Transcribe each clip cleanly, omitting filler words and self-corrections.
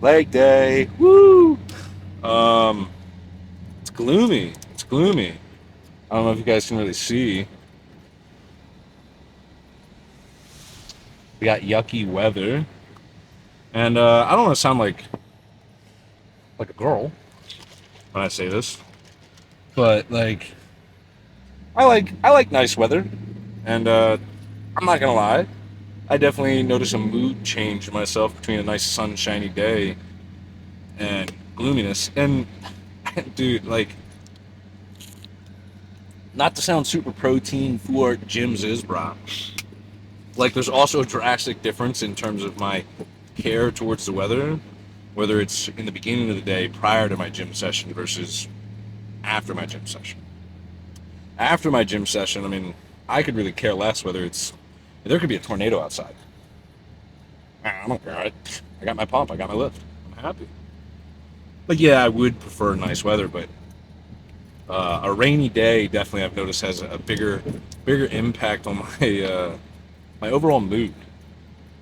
Leg day. Woo! Um, it's gloomy. It's gloomy. I don't know if you guys can really see. We got yucky weather, and I don't want to sound like a girl when I say this, but like I like nice weather, and I'm not gonna lie. I definitely notice a mood change in myself between a nice sunshiny day and gloominess. And dude, like, not to sound super protein for gyms is, bro. Like, there's also a drastic difference in terms of my care towards the weather, whether it's in the beginning of the day prior to my gym session versus after my gym session. After my gym session, I mean, I could really care less whether it's there could be a tornado outside. I don't care. I got my pump. I got my lift. I'm happy. But yeah, I would prefer nice weather, but a rainy day definitely I've noticed has a bigger impact on my my overall mood.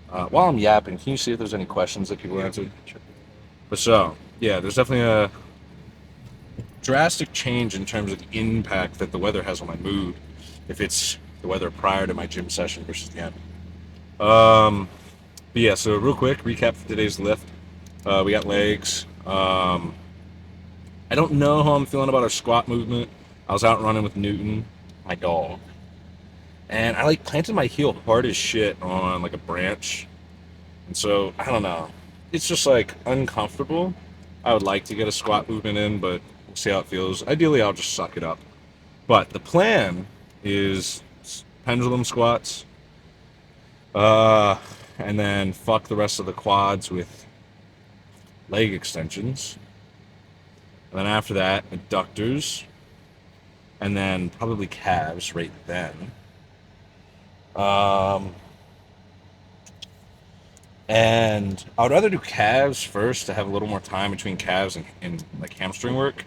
While I'm yapping, can you see if there's any questions that people answered? But so yeah, there's definitely a drastic change in terms of the impact that the weather has on my mood. If it's the weather prior to my gym session versus the end. Um, but yeah, so real quick recap for today's lift. We got legs. I don't know how I'm feeling about our squat movement. I was out running with Newton, my dog, and I like planted my heel hard as shit on like a branch, and so I don't know. It's just like uncomfortable. I would like to get a squat movement in, but we'll see how it feels. Ideally, I'll just suck it up. But the plan is pendulum squats, uh, and then fuck the rest of the quads with leg extensions. And then after that, adductors, and then probably calves right then. Um, and I would rather do calves first to have a little more time between calves and like hamstring work.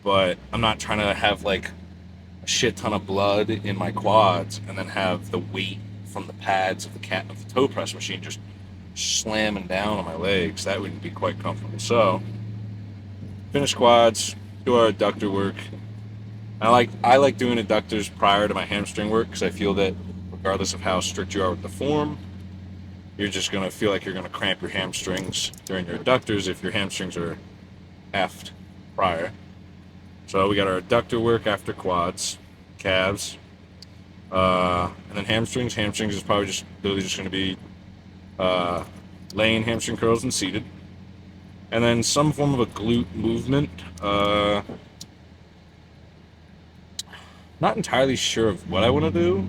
But I'm not trying to have like a shit ton of blood in my quads and then have the weight from the pads of the toe press machine just slamming down on my legs. That wouldn't be quite comfortable. So finish quads, do our adductor work. I like doing adductors prior to my hamstring work because I feel that regardless of how strict you are with the form, you're just gonna feel like you're gonna cramp your hamstrings during your adductors if your hamstrings are effed prior. So we got our adductor work after quads, calves, and then hamstrings. Hamstrings is probably just literally just gonna be uh, laying hamstring curls and seated, and then some form of a glute movement. Not entirely sure of what I want to do.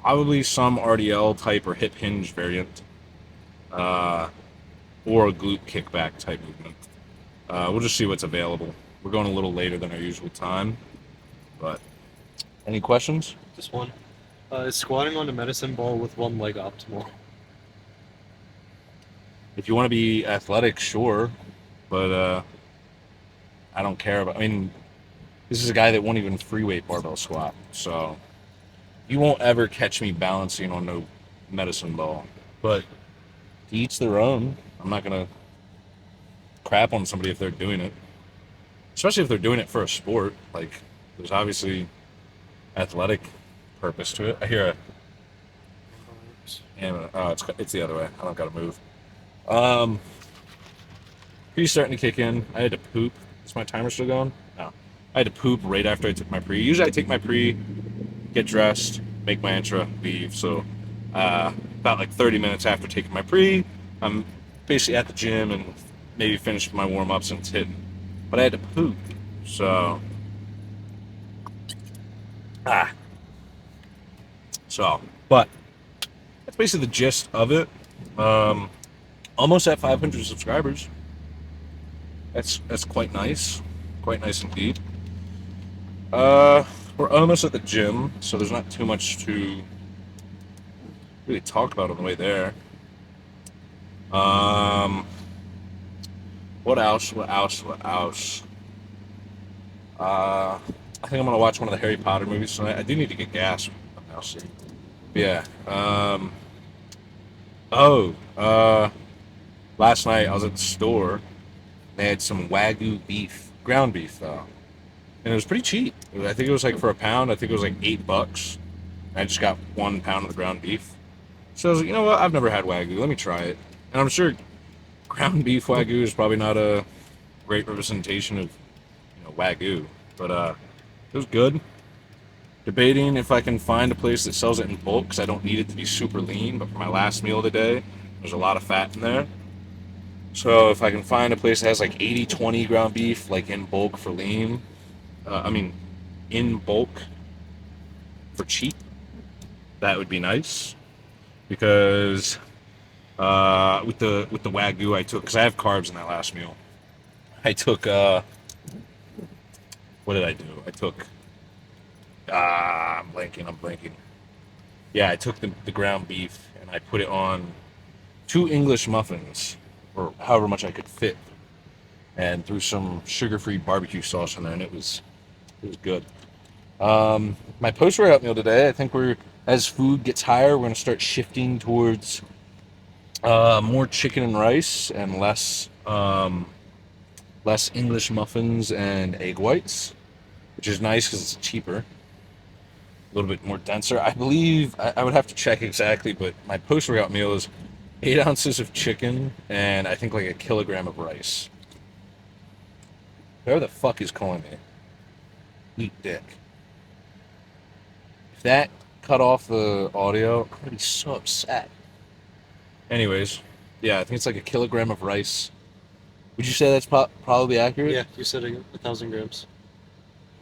Probably some RDL type or hip hinge variant, uh, or a glute kickback type movement. We'll just see what's available. We're going a little later than our usual time, but any questions? Just one. Is squatting on a medicine ball with one leg optimal? If you want to be athletic, sure, but I don't care about. I mean, this is a guy that won't even free weight barbell squat, so you won't ever catch me balancing on no medicine ball. But to each their own. I'm not gonna crap on somebody if they're doing it, especially if they're doing it for a sport. Like, there's obviously athletic purpose to it. I hear a oh, it's the other way. I don't gotta move. Um, Pre's starting to kick in. I had to poop. Is my timer still going? No. I had to poop right after I took my pre. Usually I take my pre, get dressed, make my intro, leave. So about like 30 minutes after taking my pre, I'm basically at the gym and maybe finished my warm ups and it's hitting. But I had to poop. So ah. So but that's basically the gist of it. Um, Almost at 500 subscribers. That's quite nice indeed. We're almost at the gym, so there's not too much to really talk about on the way there. Um, what else? What else? What else? I think I'm gonna watch one of the Harry Potter movies tonight. I do need to get gas. I'll see. But yeah. Oh. last night I was at the store. They had some Wagyu beef, ground beef though, and it was pretty cheap. I think it was like for a pound. I think it was like $8. I just got 1 pound of the ground beef. So I was like, you know what? I've never had Wagyu. Let me try it. And I'm sure ground beef Wagyu is probably not a great representation of Wagyu, but it was good. Debating if I can find a place that sells it in bulk because I don't need it to be super lean. But for my last meal today, there's a lot of fat in there. So if I can find a place that has like 80/20 ground beef, like in bulk for lean, I mean, in bulk for cheap, that would be nice. Because with the Wagyu I took, because I have carbs in that last meal. I took what did I do? I took I'm blanking. Yeah, I took the ground beef and I put it on 2 English muffins, or however much I could fit, and threw some sugar-free barbecue sauce in there, and it was good. My post-workout meal today, I think as food gets higher, we're gonna start shifting towards more chicken and rice and less English muffins and egg whites, which is nice because it's cheaper, a little bit more denser. I believe I would have to check exactly, but my post-workout meal is 8 ounces of chicken and I think like a kilogram of rice. Whoever the fuck is calling me, eat dick. If that cut off the audio, I'm gonna be so upset. Anyways, yeah, I think it's like a kilogram of rice. Would you say that's probably accurate? Yeah, you said 1,000 grams.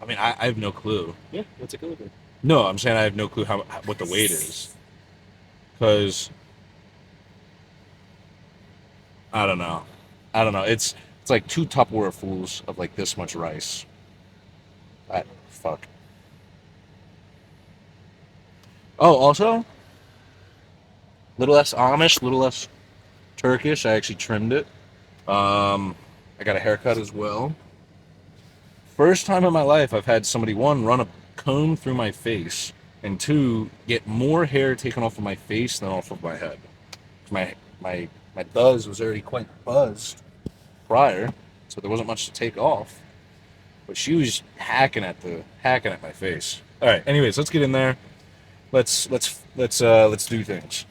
I mean, I have no clue. Yeah, that's a kilogram. No, I'm saying I have no clue what the weight is. Because I don't know. It's like 2 Tupperware fulls of like this much rice. Fuck. Oh, also, little less Amish, little less Turkish. I actually trimmed it. I got a haircut as well. First time in my life I've had somebody, one, run a comb through my face, and two, get more hair taken off of my face than off of my head. My buzz was already quite buzzed prior, so there wasn't much to take off. But she was hacking at my face. All right. Anyways, let's get in there. Let's do things.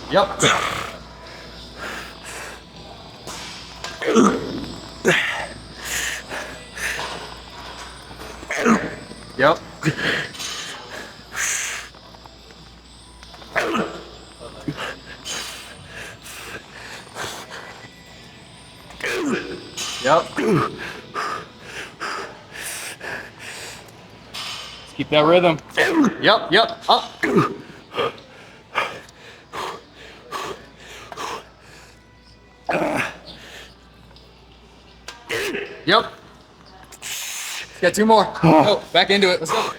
Yep. Yep. Yep. Let's keep that rhythm. Yep. Yep. Up. Yep. Got 2 more. Oh, back into it. Let's go.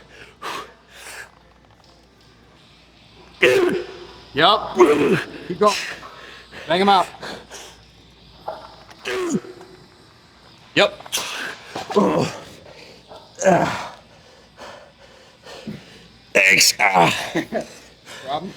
Yep. Keep going. Bang him out. Yep. Thanks. Problem?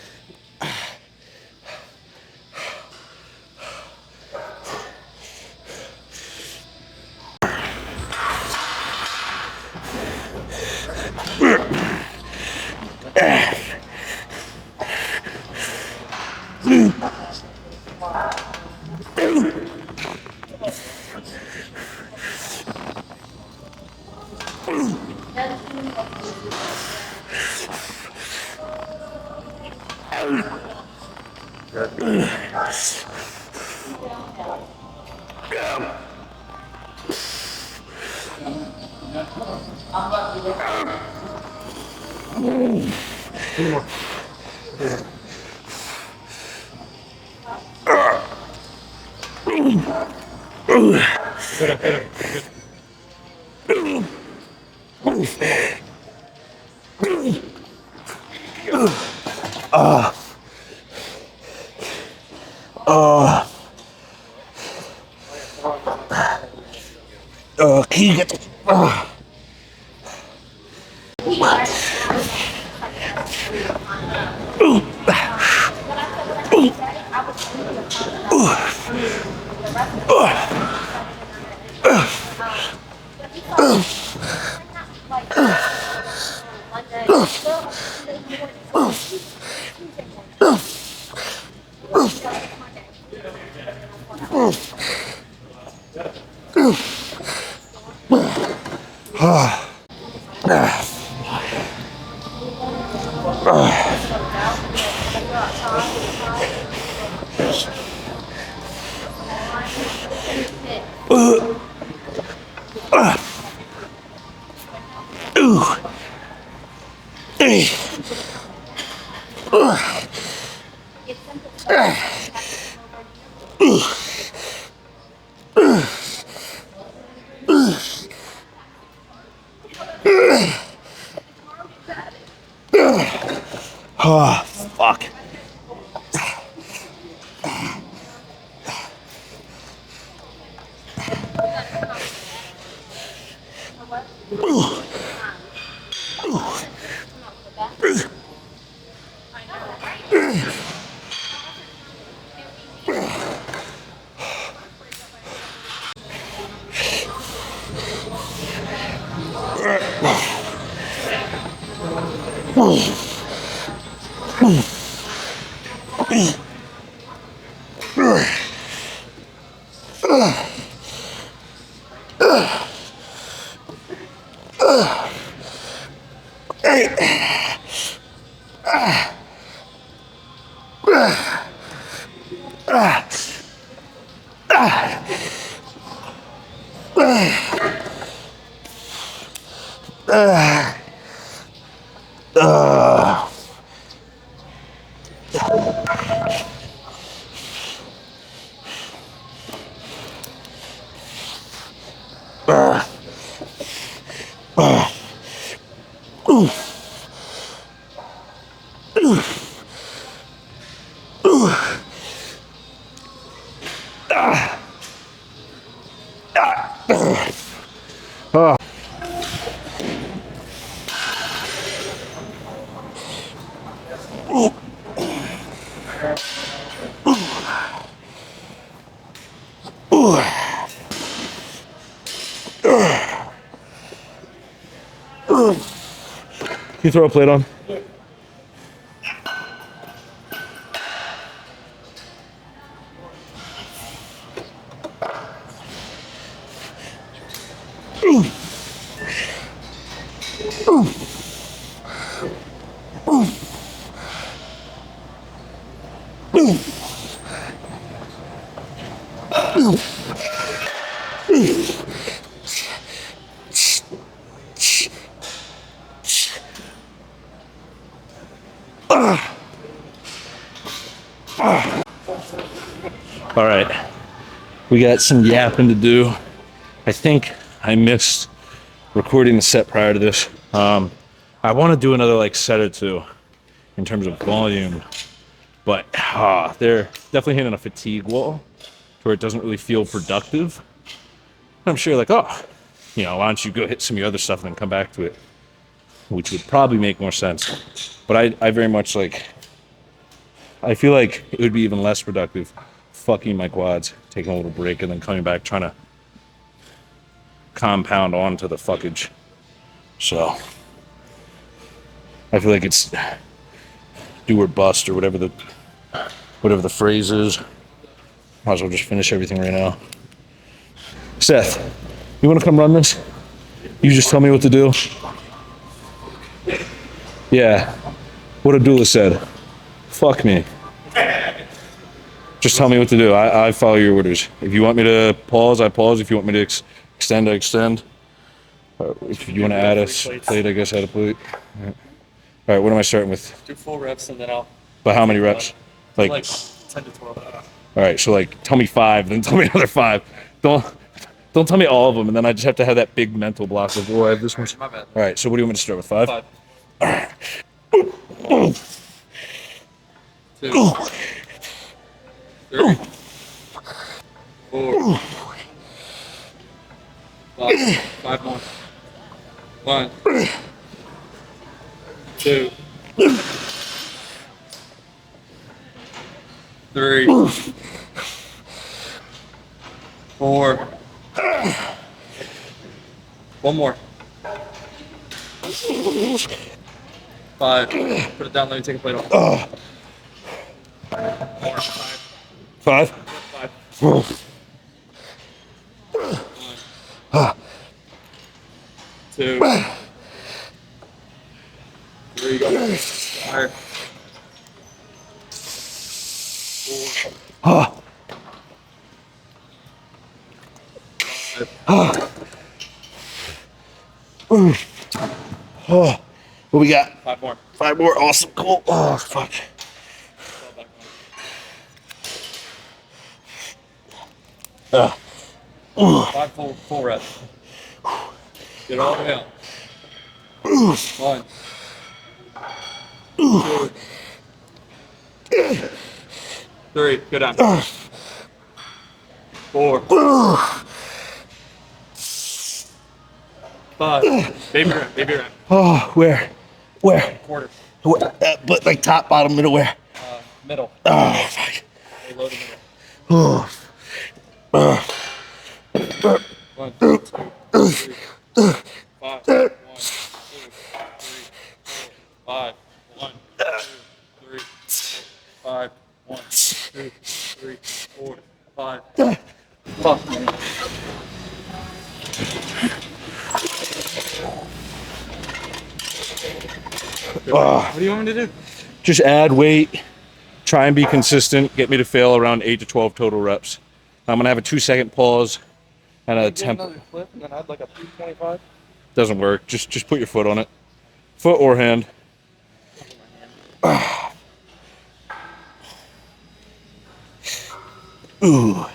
2 more. Hit him. Can you get the... Oh, fuck. Can you throw a plate on? All right, we got some yapping to do. I think I missed recording the set prior to this. I want to do another like set or two in terms of volume, but they're definitely hitting a fatigue wall where it doesn't really feel productive. I'm sure like, oh, you know, why don't you go hit some of your other stuff and then come back to it, which would probably make more sense. But I very much like, I feel like it would be even less productive fucking my quads, taking a little break, and then coming back trying to compound onto the fuckage. So I feel like it's do or bust or whatever the phrase is. Might as well just finish everything right now. Seth, you want to come run this? You just tell me what to do. Yeah, what a doula said. Fuck me. Just tell me what to do. I follow your orders. If you want me to pause, I pause. If you want me to extend, I extend. If you want to add a plate, I guess add a plate. Yeah. All right, what am I starting with? Do 4 reps and then I'll. But how many reps? Like Like 10 to 12. all right, so like tell me 5, then tell me another 5. Don't don't tell me all of them, and then I just have to have that big mental block of, oh, I have this much. My bad. All right, so what do you want me to start with? 5? 5. 1, 2, 3, 4, 5. 5 more. 1, 2, 3, 4. 1 more. 5. Put it down. Let me take a plate off. More. 5. 5? 5. 1, 2, 3. 5. 4. 5. What we got? 5 more. 5 more. Awesome. Cool. Oh, fuck. 5 full reps. Get it all the way up. 1, 2, 3. Go down. 4. 5. Baby rep. Baby rep. Oh, where? Where? Quarter. But like top, bottom, middle, where? Middle. Oh, fuck. Low to middle. Oh. 1, 2, 3, 5. 1, 2, 3, 4, 5. 1, 2, 3, 5. 1, 2, 3, 4, 5. Fuck. What do you want me to do? Just add weight. Try and be consistent. Get me to fail around 8 to 12 total reps. I'm gonna have a 2-second pause and a temp. Another flip and then I'd like a 325. Doesn't work. Just put your foot on it. Foot or hand. Ooh.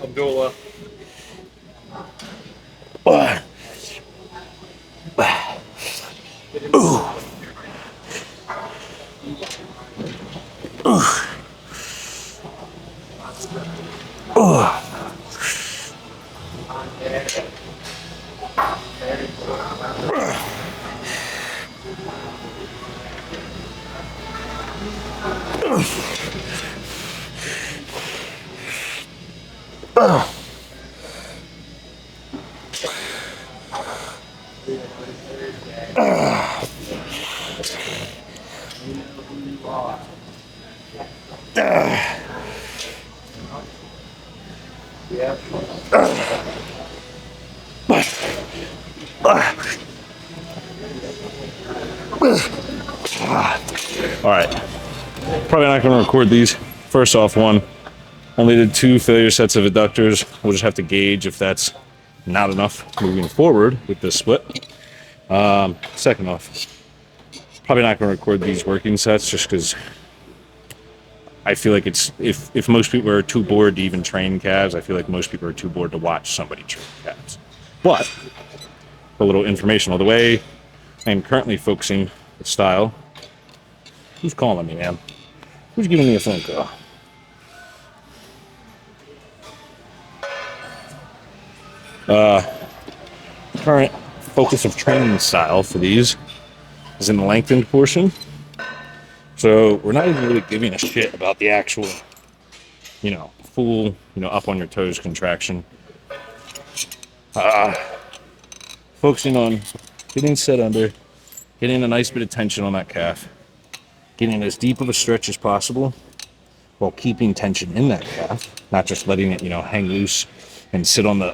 Abdullah. All right. Probably not going to record these. First off, one, only did 2 failure sets of adductors. We'll just have to gauge if that's not enough moving forward with this split. Second off, probably not going to record these working sets just because I feel like it's if most people are too bored to even train calves, I feel like most people are too bored to watch somebody train calves. But a little informational. The way I'm currently focusing the style. Who's calling me, man? Who's giving me a phone call? Current focus of training style for these is in the lengthened portion. So we're not even really giving a shit about the actual, full, up on your toes contraction. Focusing on getting set under, getting a nice bit of tension on that calf, getting as deep of a stretch as possible while keeping tension in that calf, not just letting it, hang loose and sit on the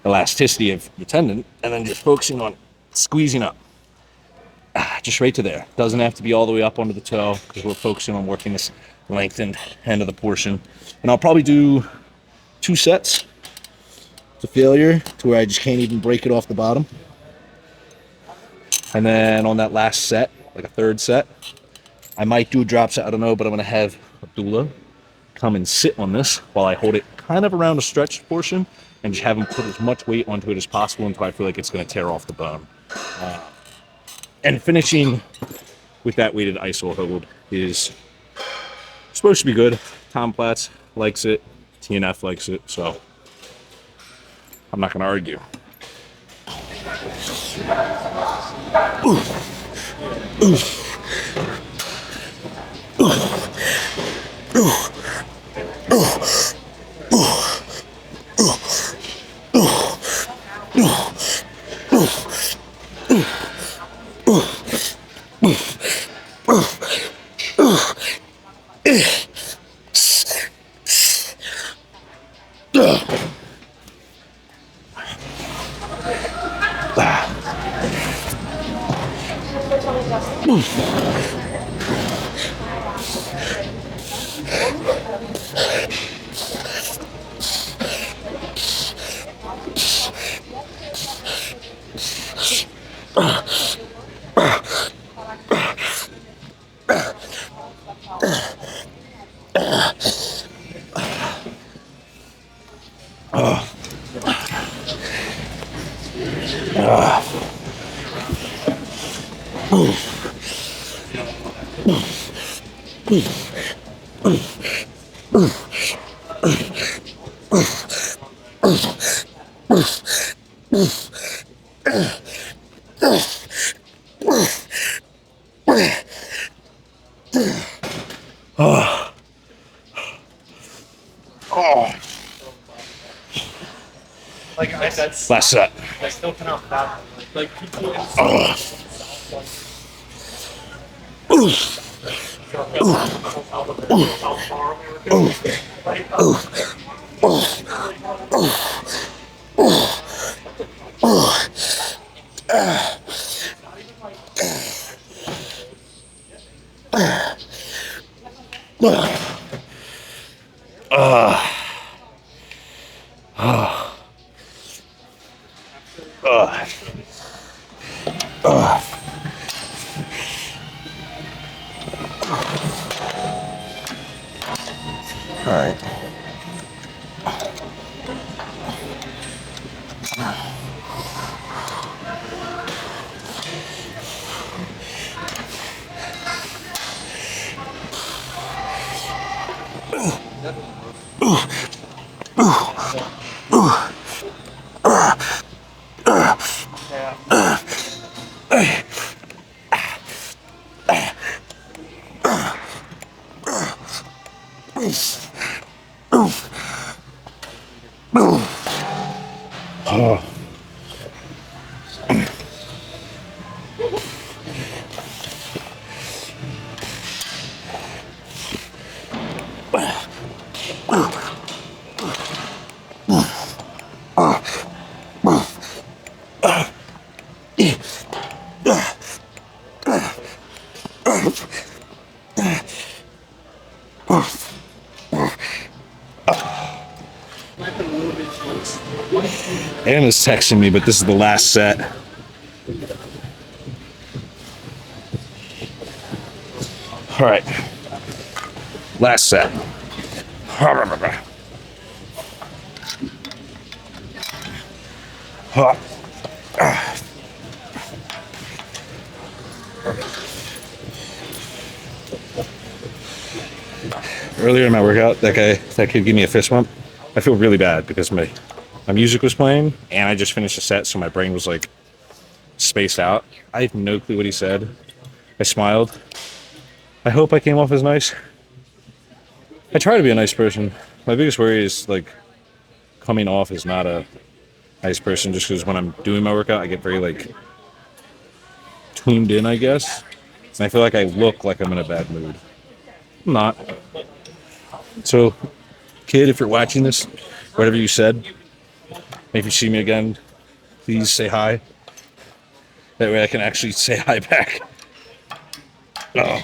elasticity of the tendon, and then just focusing on squeezing up. Just right to there. Doesn't have to be all the way up onto the toe because we're focusing on working this lengthened end of the portion. And I'll probably do 2 sets to failure to where I just can't even break it off the bottom. And then on that last set, like a 3rd set, I might do a drop set. I don't know, but I'm going to have Abdullah come and sit on this while I hold it kind of around a stretched portion and just have him put as much weight onto it as possible until I feel like it's going to tear off the bone. And finishing with that weighted iso hold is supposed to be good. Tom Platz likes it. TNF likes it. So I'm not going to argue. Like that's Last set. I still cannot fathom. Like people in All right. Anna's texting me, but this is the last set. All right. Last set. Earlier in my workout, that kid gave me a fist bump. I feel really bad because my my music was playing, and I just finished a set, so my brain was like spaced out. I have no clue what he said. I smiled. I hope I came off as nice. I try to be a nice person. My biggest worry is like coming off as not a nice person, just because when I'm doing my workout, I get very like tuned in, I guess, and I feel like I look like I'm in a bad mood. I'm not. So, kid, if you're watching this, whatever you said, if you see me again, please say hi. That way I can actually say hi back. Oh.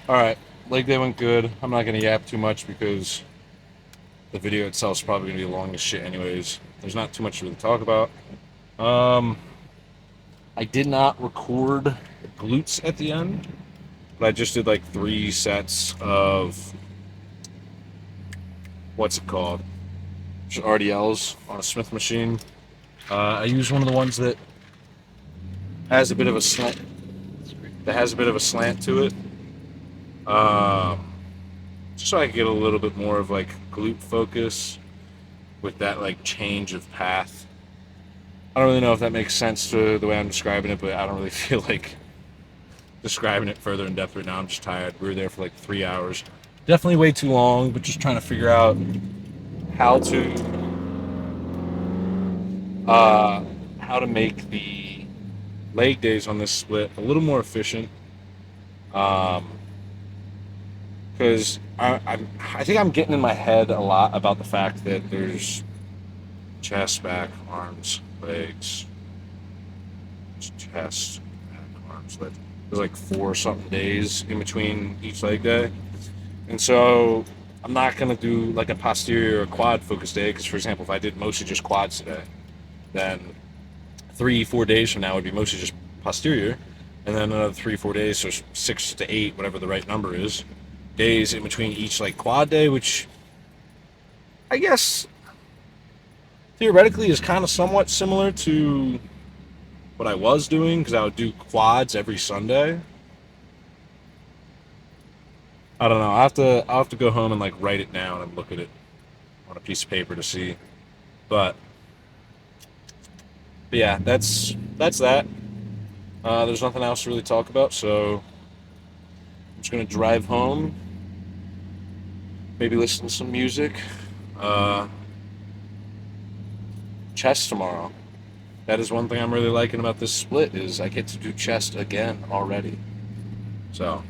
All right, leg day went good. I'm not gonna yap too much because the video itself is probably gonna be long as shit anyways. There's not too much to really talk about. I did not record glutes at the end, but I just did like 3 sets of what's it called? Just RDLs on a Smith machine. I use one of the ones that has a bit of a slant. That has a bit of a slant to it. Just so I can get a little bit more of like glute focus with that like change of path. I don't really know if that makes sense to the way I'm describing it, but I don't really feel like describing it further in depth right now. I'm just tired. We were there for like 3 hours. Definitely way too long, but just trying to figure out how to make the leg days on this split a little more efficient. Because I think I'm getting in my head a lot about the fact that there's chest, back, arms, legs, chest, back, arms, legs. There's like 4 something days in between each leg day. And so I'm not going to do like a posterior or quad focus day because, for example, if I did mostly just quads today, then 3-4 days from now would be mostly just posterior. And then another 3-4 days, so 6 to 8, whatever the right number is, days in between each like quad day, which I guess theoretically is kind of somewhat similar to what I was doing because I would do quads every Sunday. I don't know. I'll have to go home and like write it down and look at it on a piece of paper to see. But yeah, that's that. There's nothing else to really talk about, so I'm just gonna drive home, maybe listen to some music. Chest tomorrow. That is one thing I'm really liking about this split is I get to do chest again already. So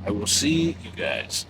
I will see you guys